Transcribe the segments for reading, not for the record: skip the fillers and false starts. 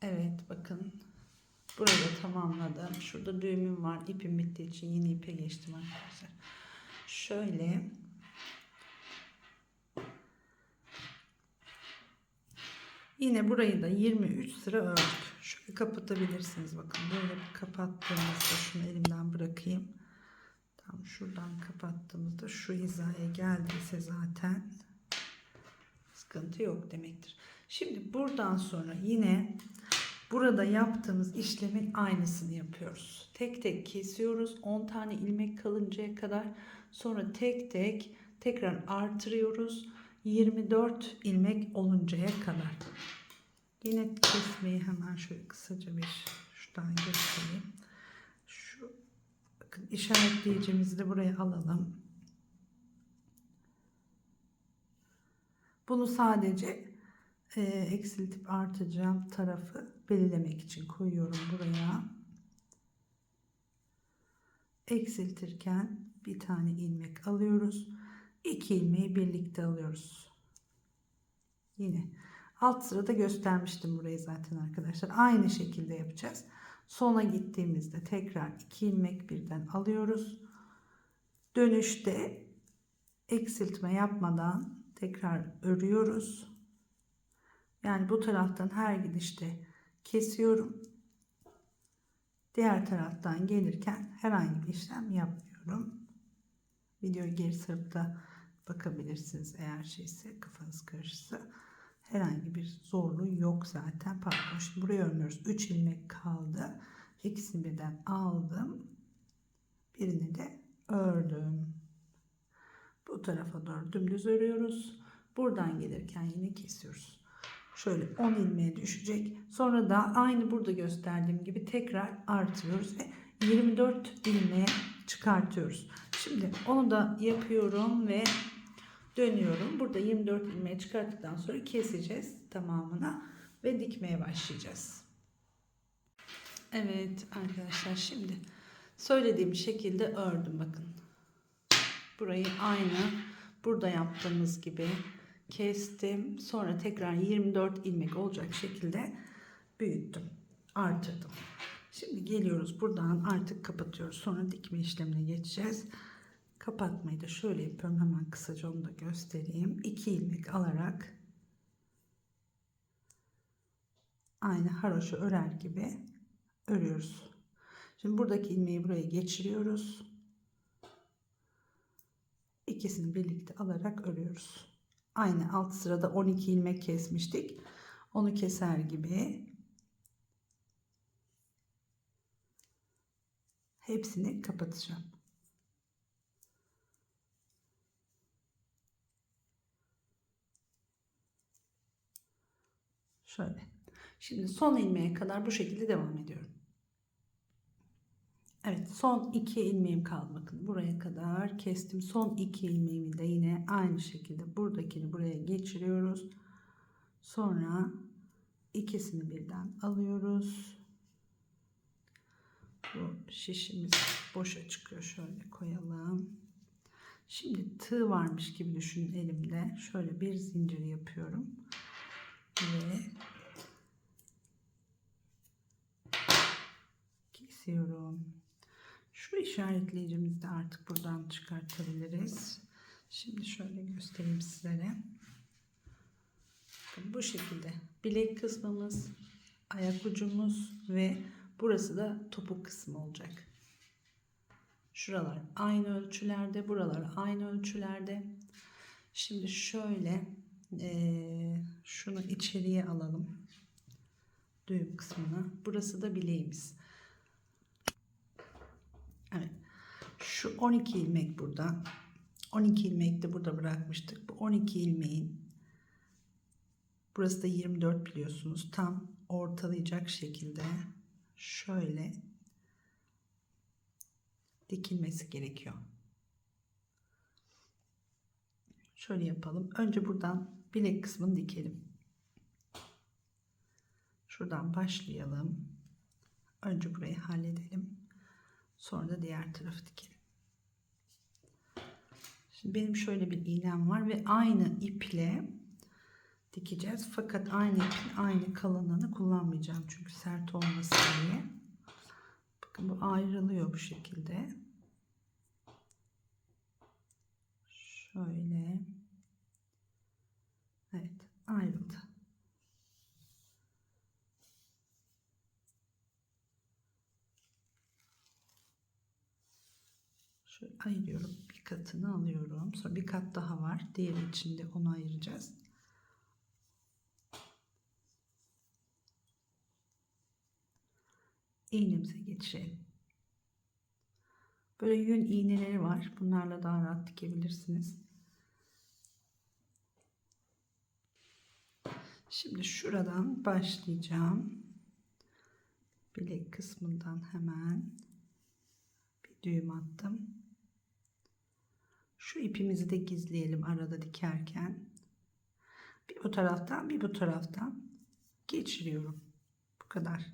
Evet, bakın burada tamamladım. Şurada düğümüm var. İpim bittiği için yeni ipe geçtim arkadaşlar. Şöyle yine burayı da 23 sıra ördük. Şöyle kapatabilirsiniz. Bakın böyle kapattığımızda şunu elimden bırakayım. Tam şuradan kapattığımızda şu hizaya geldiyse zaten sıkıntı yok demektir. Şimdi buradan sonra yine burada yaptığımız işlemin aynısını yapıyoruz. Tek tek kesiyoruz 10 tane ilmek kalıncaya kadar. Sonra tek tek tekrar artırıyoruz 24 ilmek oluncaya kadar. Yine kesmeyi hemen şöyle kısaca bir şuradan göstereyim. Şu bakın işaretleyicimizi de buraya alalım. Bunu sadece eksiltip artacağım tarafı belirlemek için koyuyorum buraya. Eksiltirken bir tane ilmek alıyoruz. 2 ilmeği birlikte alıyoruz. Yine alt sırada göstermiştim burayı zaten arkadaşlar. Aynı şekilde yapacağız. Sona gittiğimizde tekrar 2 ilmek birden alıyoruz. Dönüşte eksiltme yapmadan tekrar örüyoruz. Yani bu taraftan her gidişte kesiyorum. Diğer taraftan gelirken herhangi bir işlem yapmıyorum. Videoyu geri sarıp da bakabilirsiniz eğer şeyse, kafanız karışırsa. Herhangi bir zorluğu yok zaten. Pardon, şimdi buraya örmüyoruz. 3 ilmek kaldı. İkisini birden aldım. Birini de ördüm. Bu tarafa doğru dümdüz örüyoruz. Buradan gelirken yine kesiyoruz. Şöyle 10 ilmeğe düşecek. Sonra da aynı burada gösterdiğim gibi tekrar artırıyoruz ve 24 ilmeğe çıkartıyoruz. Şimdi onu da yapıyorum ve dönüyorum. Burada 24 ilmeğe çıkarttıktan sonra keseceğiz tamamına ve dikmeye başlayacağız. Evet arkadaşlar, şimdi söylediğim şekilde ördüm bakın. Burayı aynı burada yaptığımız gibi kestim. Sonra tekrar 24 ilmek olacak şekilde büyüttüm, artırdım. Şimdi geliyoruz buradan artık kapatıyoruz. Sonra dikme işlemine geçeceğiz. Kapatmayı da şöyle yapıyorum. Hemen kısaca onu da göstereyim. 2 ilmek alarak aynı haroşa örer gibi örüyoruz. Şimdi buradaki ilmeği buraya geçiriyoruz. İkisini birlikte alarak örüyoruz. Aynı alt sırada 12 ilmek kesmiştik. Onu keser gibi hepsini kapatacağım. Şöyle. Şimdi son ilmeğe kadar bu şekilde devam ediyorum. Evet, son 2 ilmeğim kaldı. Bakın buraya kadar kestim. Son 2 ilmeğimi de yine aynı şekilde buradakini buraya geçiriyoruz. Sonra ikisini birden alıyoruz. Bu şişimiz boşa çıkıyor. Şöyle koyalım. Şimdi tığ varmış gibi düşünün elimde. Şöyle bir zincir yapıyorum. Ve kesiyorum. Şu işaretleyicimizi de artık buradan çıkartabiliriz. Şimdi şöyle göstereyim sizlere. Bu şekilde bilek kısmımız, ayak ucumuz ve burası da topuk kısmı olacak. Şuralar aynı ölçülerde, buralar aynı ölçülerde. Şimdi şöyle şunu içeriye alalım. Düğüm kısmını. Burası da bileğimiz. Evet. Şu 12 ilmek burada. 12 ilmek de burada bırakmıştık. Bu 12 ilmeğin burası da 24 biliyorsunuz. Tam ortalayacak şekilde şöyle dikilmesi gerekiyor. Şöyle yapalım. Önce buradan bilek kısmını dikelim. Şuradan başlayalım. Önce burayı halledelim. Sonra da diğer tarafı dikelim. Şimdi benim şöyle bir iğnem var ve aynı iple dikeceğiz. Fakat aynı ipin aynı kalınlığını kullanmayacağım. Çünkü sert olmasın diye. Bakın bu ayrılıyor bu şekilde. Şöyle. Evet, ayrıldı. Şöyle ayırıyorum. Bir katını alıyorum. Sonra bir kat daha var. Diğeri için de onu ayıracağız. İğnemize geçirelim. Böyle yün iğneleri var. Bunlarla daha rahat dikebilirsiniz. Şimdi şuradan başlayacağım. Bilek kısmından hemen bir düğüm attım. Şu ipimizi de gizleyelim arada dikerken. Bir bu taraftan bir bu taraftan geçiriyorum. Bu kadar.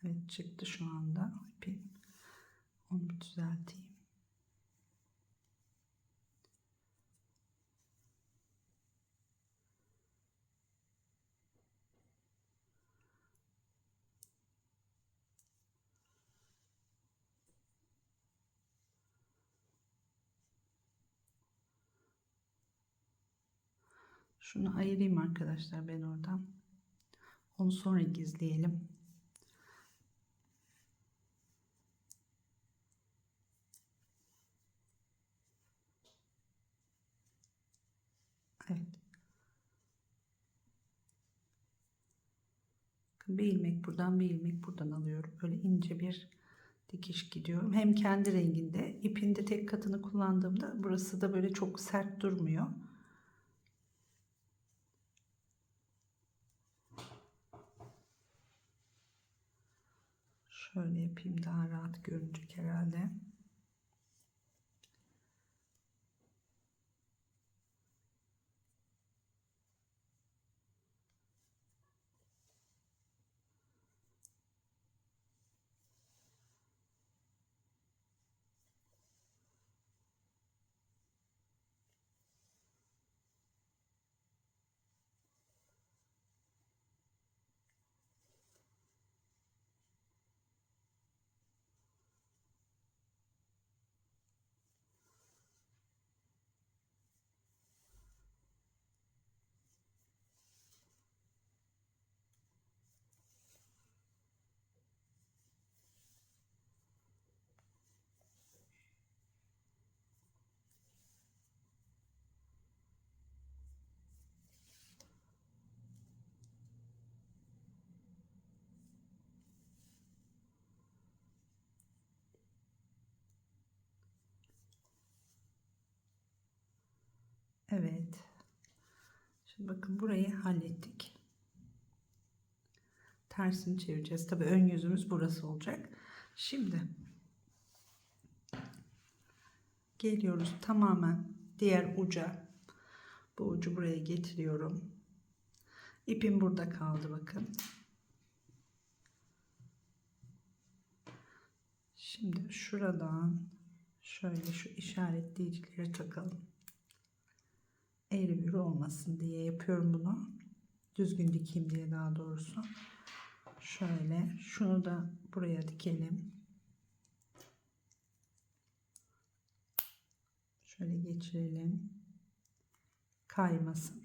Evet, çıktı şu anda ipim. Onu bir düzelteyim. Şunu ayırayım arkadaşlar ben oradan. Onu sonra gizleyelim. Evet. Bir ilmek buradan bir ilmek buradan alıyorum. Böyle ince bir dikiş gidiyorum. Hem kendi renginde ipin de tek katını kullandığımda burası da böyle çok sert durmuyor. Şöyle yapayım, daha rahat görünecek herhalde. Evet. Şimdi bakın burayı hallettik. Tersini çevireceğiz. Tabii ön yüzümüz burası olacak. Şimdi geliyoruz tamamen diğer uca. Bu ucu buraya getiriyorum. İpim burada kaldı bakın. Şimdi şuradan şöyle şu işaretleyicileri takalım. Eğri büğrü olmasın diye yapıyorum bunu. Düzgün dikeyim diye daha doğrusu. Şöyle şunu da buraya dikelim. Şöyle geçirelim. Kaymasın.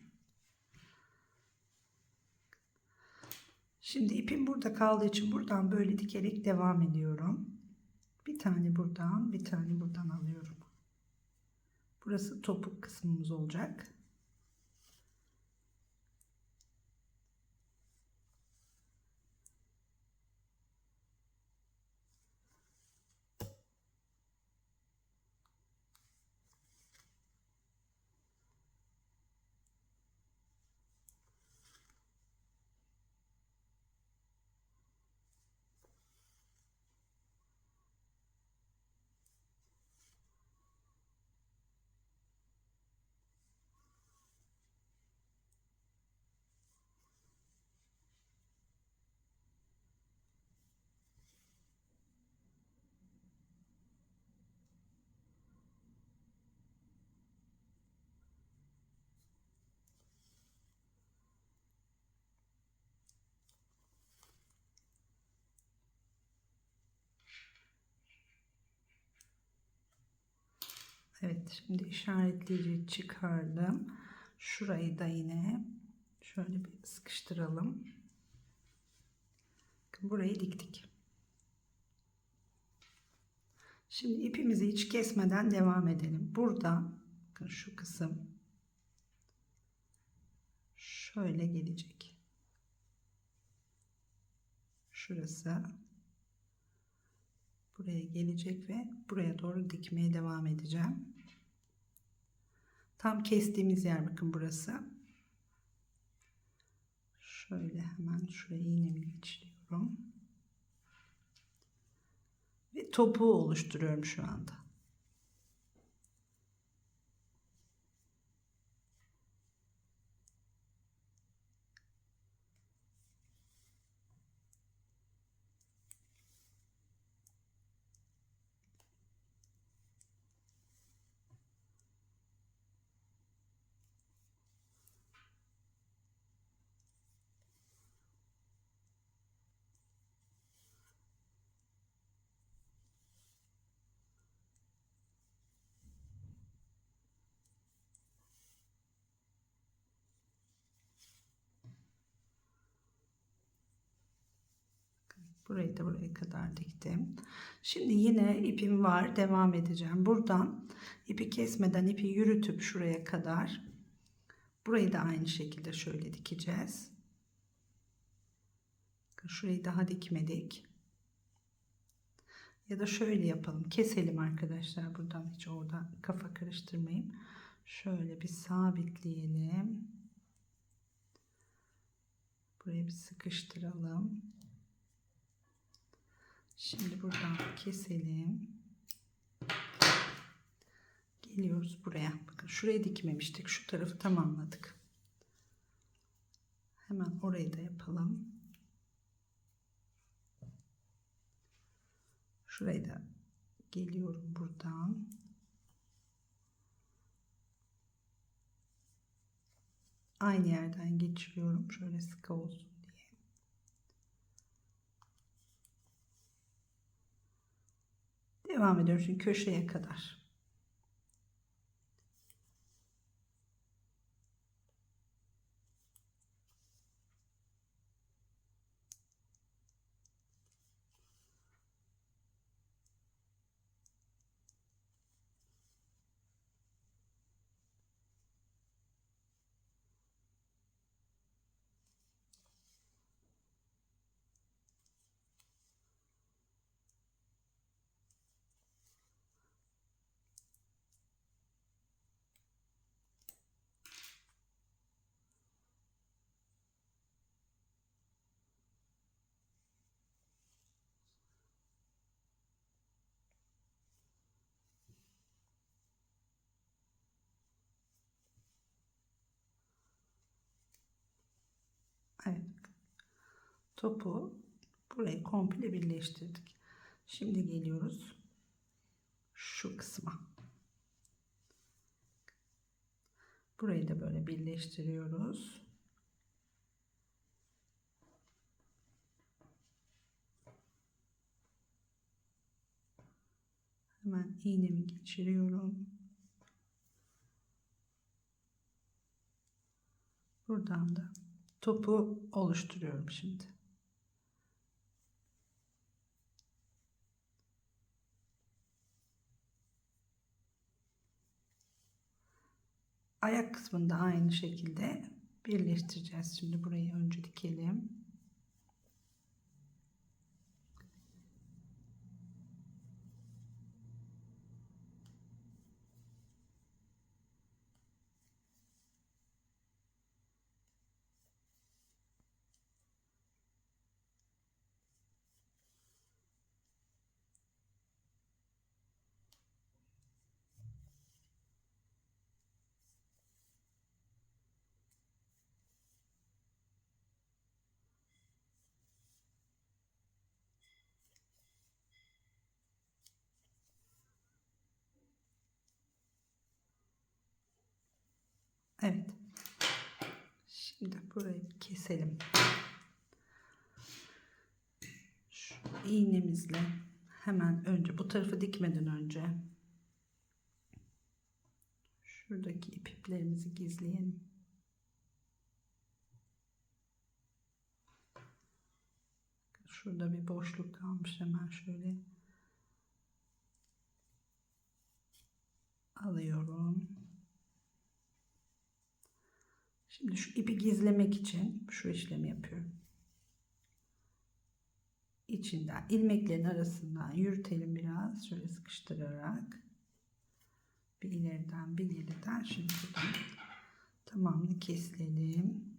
Şimdi ipim burada kaldığı için buradan böyle dikerek devam ediyorum. Bir tane buradan, bir tane buradan alıyorum. Burası topuk kısmımız olacak. Evet, şimdi işaretleyici çıkardım. Şurayı da yine şöyle bir sıkıştıralım. Burayı diktik. Şimdi ipimizi hiç kesmeden devam edelim. Burada bakın şu kısım şöyle gelecek. Şurası buraya gelecek ve buraya doğru dikmeye devam edeceğim. Tam kestiğimiz yer bakın burası. Şöyle hemen şuraya iğnemi geçiriyorum. Ve topuğu oluşturuyorum şu anda. Burayı da buraya kadar diktim. Şimdi yine ipim var. Devam edeceğim. Buradan ipi kesmeden ipi yürütüp şuraya kadar. Burayı da aynı şekilde şöyle dikeceğiz. Şurayı daha dikmedik. Ya da şöyle yapalım. Keselim arkadaşlar. Buradan hiç orada kafa karıştırmayayım. Şöyle bir sabitleyelim. Burayı bir sıkıştıralım. Şimdi buradan keselim. Geliyoruz buraya. Bakın şurayı dikmemiştik. Şu tarafı tamamladık. Hemen orayı da yapalım. Şurayı da geliyorum buradan. Aynı yerden geçiriyorum. Şöyle sıkı olsun diye. Devam ediyorum şimdi köşeye kadar. Evet. Topu burayı komple birleştirdik. Şimdi geliyoruz şu kısma. Burayı da böyle birleştiriyoruz. Hemen iğnemi geçiriyorum. Buradan da topu oluşturuyorum şimdi. Ayak kısmını da aynı şekilde birleştireceğiz. Şimdi burayı önce dikelim. Evet. Şimdi burayı keselim. Şu iğnemizle hemen önce bu tarafı dikmeden önce Şuradaki iplerimizi gizleyelim. Şurada bir boşluk kalmış, hemen şöyle alıyorum. Şimdi şu ipi gizlemek için şu işlemi yapıyorum. İçinden ilmeklerin arasından yürütelim biraz, şöyle sıkıştırarak bir ileriden bir geriden. Şimdi tamamını kesleyelim.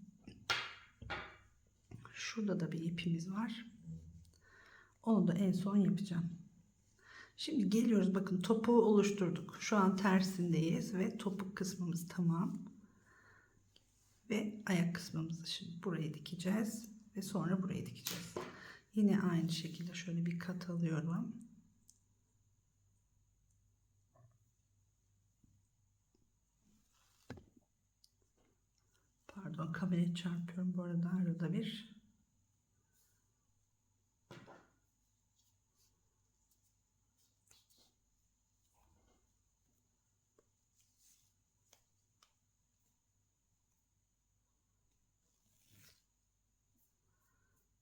Şurada da bir ipimiz var. Onu da en son yapacağım. Şimdi geliyoruz, bakın topuğu oluşturduk. Şu an tersindeyiz ve topuk kısmımız tamam. Ve ayak kısmımızı şimdi buraya dikeceğiz ve sonra buraya dikeceğiz. Yine aynı şekilde şöyle bir kat alıyorum. Pardon, kameraya çarpıyorum bu arada arada bir.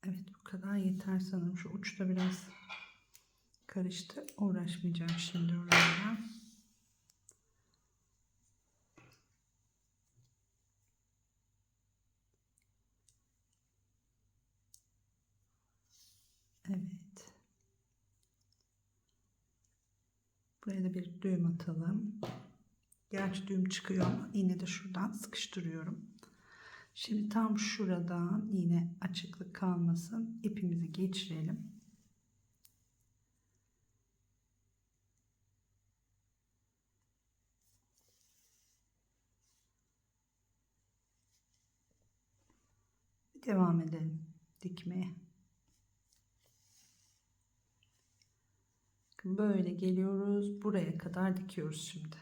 Evet, bu kadar yeter sanırım. Şu uçta biraz karıştı. Uğraşmayacağım şimdi oraya. Evet. Buraya da bir düğüm atalım. Gerçi düğüm çıkıyor ama yine de şuradan sıkıştırıyorum. Şimdi tam şuradan yine açıklık kalmasın, ipimizi geçirelim. Devam edelim dikmeye. Böyle geliyoruz, buraya kadar dikiyoruz şimdi.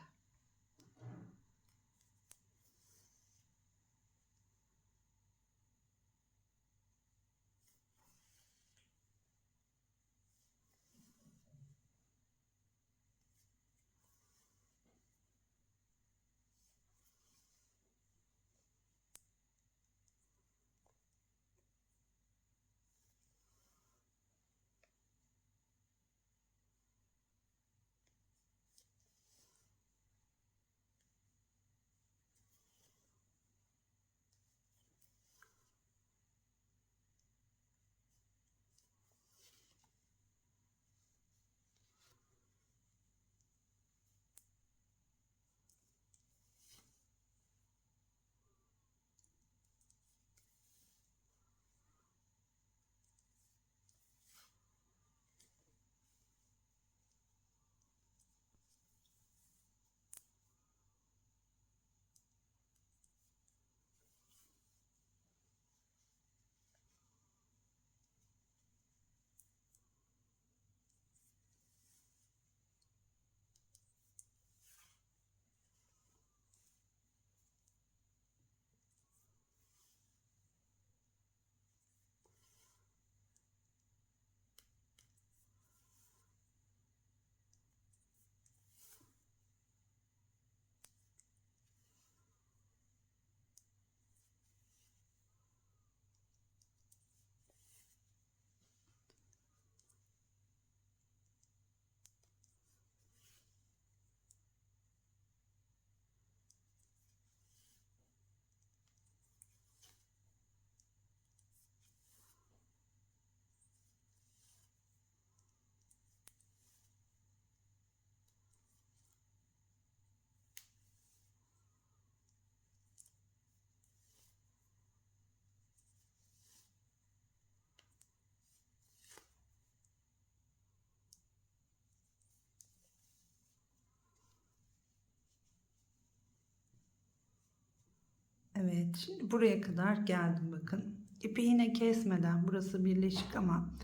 Evet, şimdi buraya kadar geldim bakın. İpi yine kesmeden, burası birleşik ama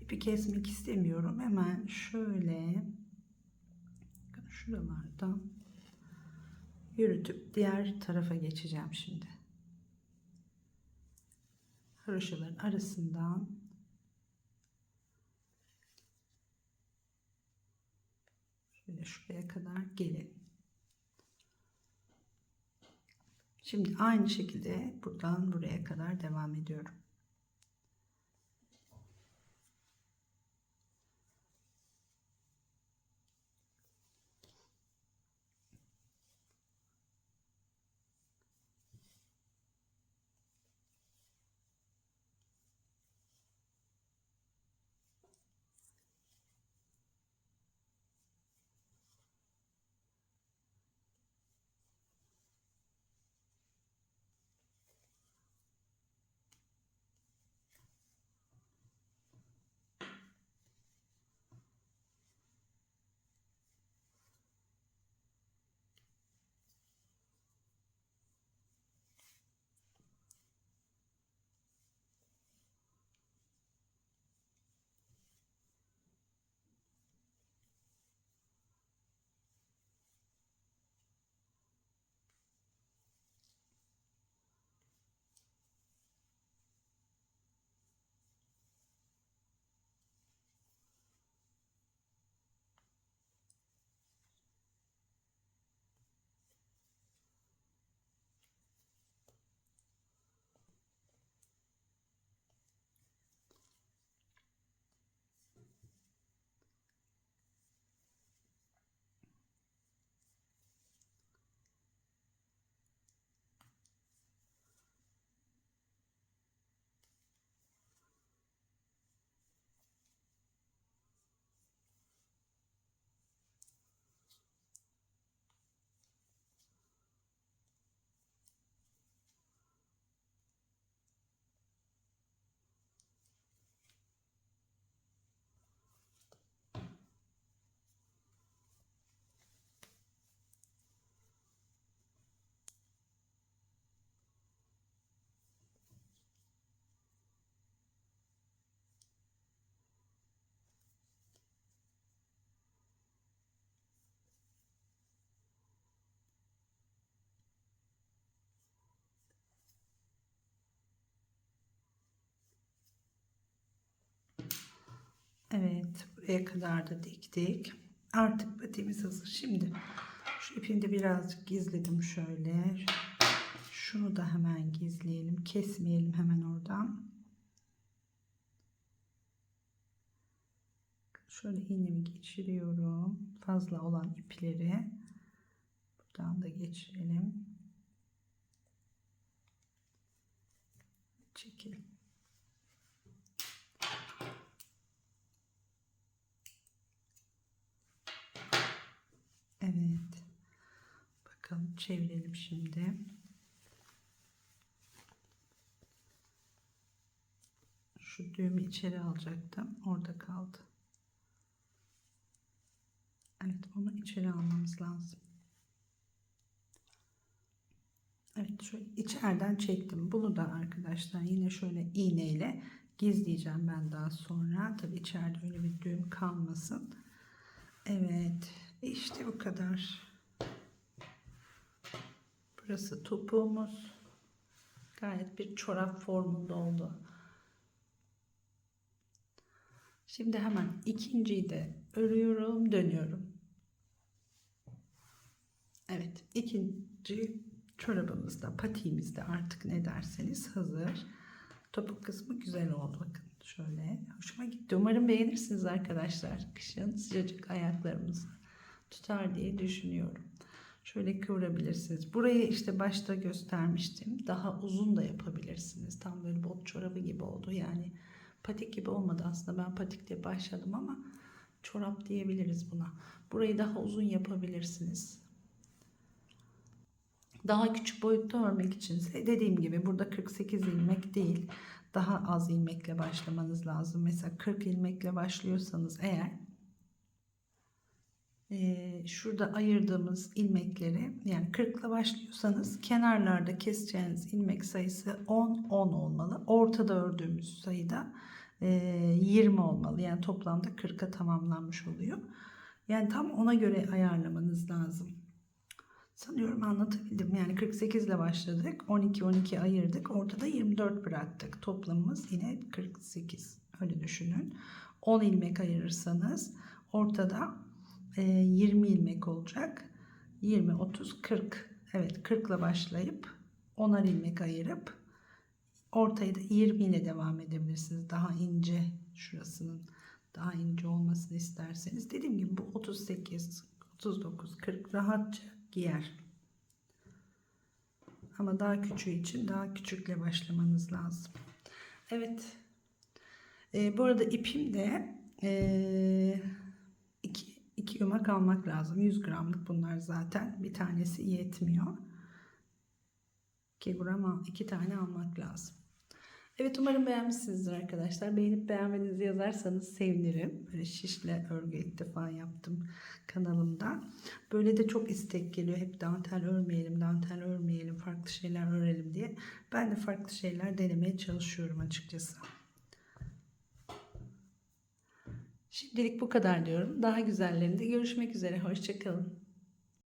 ipi kesmek istemiyorum. Hemen şöyle şuralardan yürütüp diğer tarafa geçeceğim şimdi. Haroşaların arasından şöyle şuraya kadar gelin. Şimdi aynı şekilde buradan buraya kadar devam ediyorum. Evet, buraya kadar da diktik. Artık patiğimiz hazır. Şimdi şu ipini de birazcık gizledim şöyle. Şunu da hemen gizleyelim. Kesmeyelim hemen oradan. Şöyle iğnemi geçiriyorum. Fazla olan ipleri buradan da geçirelim. Çekil. Evet. Bakalım çevirelim şimdi. Şu düğümü içeri alacaktım. Orada kaldı. Evet, onu içeri almamız lazım. Evet, şöyle içeriden çektim. Bunu da arkadaşlar yine şöyle iğneyle gizleyeceğim ben daha sonra. Tabi içeride öyle bir düğüm kalmasın. Evet, işte bu kadar. Burası topuğumuz. Gayet bir çorap formunda oldu. Şimdi hemen ikinciyi de örüyorum, dönüyorum. Evet, ikinci çorabımız da, patiğimiz de artık ne derseniz hazır. Topuk kısmı güzel oldu, bakın şöyle. Hoşuma gitti. Umarım beğenirsiniz arkadaşlar. Kışın sıcacık ayaklarımızı tutar diye düşünüyorum. Şöyle kıvırabilirsiniz. Burayı işte başta göstermiştim. Daha uzun da yapabilirsiniz. Tam böyle bot çorabı gibi oldu. Yani patik gibi olmadı aslında. Ben patik diye başladım ama çorap diyebiliriz buna. Burayı daha uzun yapabilirsiniz. Daha küçük boyutta örmek içinse dediğim gibi burada 48 ilmek değil, daha az ilmekle başlamanız lazım. Mesela 40 ilmekle başlıyorsanız eğer şurada ayırdığımız ilmekleri, yani 40 ile başlıyorsanız kenarlarda keseceğiniz ilmek sayısı 10 olmalı. Ortada ördüğümüz sayıda 20 olmalı. Yani toplamda 40'a tamamlanmış oluyor. Yani tam ona göre ayarlamanız lazım. Sanıyorum anlatabildim. Yani 48 ile başladık. 12 ayırdık. Ortada 24 bıraktık. Toplamımız yine 48. Öyle düşünün. 10 ilmek ayırırsanız ortada 20 ilmek olacak. 20, 30, 40. Evet, 40 ile başlayıp 10'ar ilmek ayırıp ortaya da 20 ile devam edebilirsiniz. Daha ince, şurasının daha ince olmasını isterseniz. Dediğim gibi bu 38, 39, 40 rahatça giyer. Ama daha küçüğü için daha küçükle başlamanız lazım. Evet. Bu arada ipim de 2 yumak almak lazım. 100 gramlık bunlar zaten. Bir tanesi yetmiyor. 2 gram, 2 tane almak lazım. Evet, umarım beğenmişsinizdir arkadaşlar. Beğenip beğenmediğinizi yazarsanız sevinirim. Böyle şişle örgü ilk defa yaptım kanalımda. Böyle de çok istek geliyor. Hep dantel örmeyelim, dantel örmeyelim, farklı şeyler örelim diye. Ben de farklı şeyler denemeye çalışıyorum açıkçası. Şimdilik bu kadar diyorum. Daha güzellerinde görüşmek üzere. Hoşça kalın.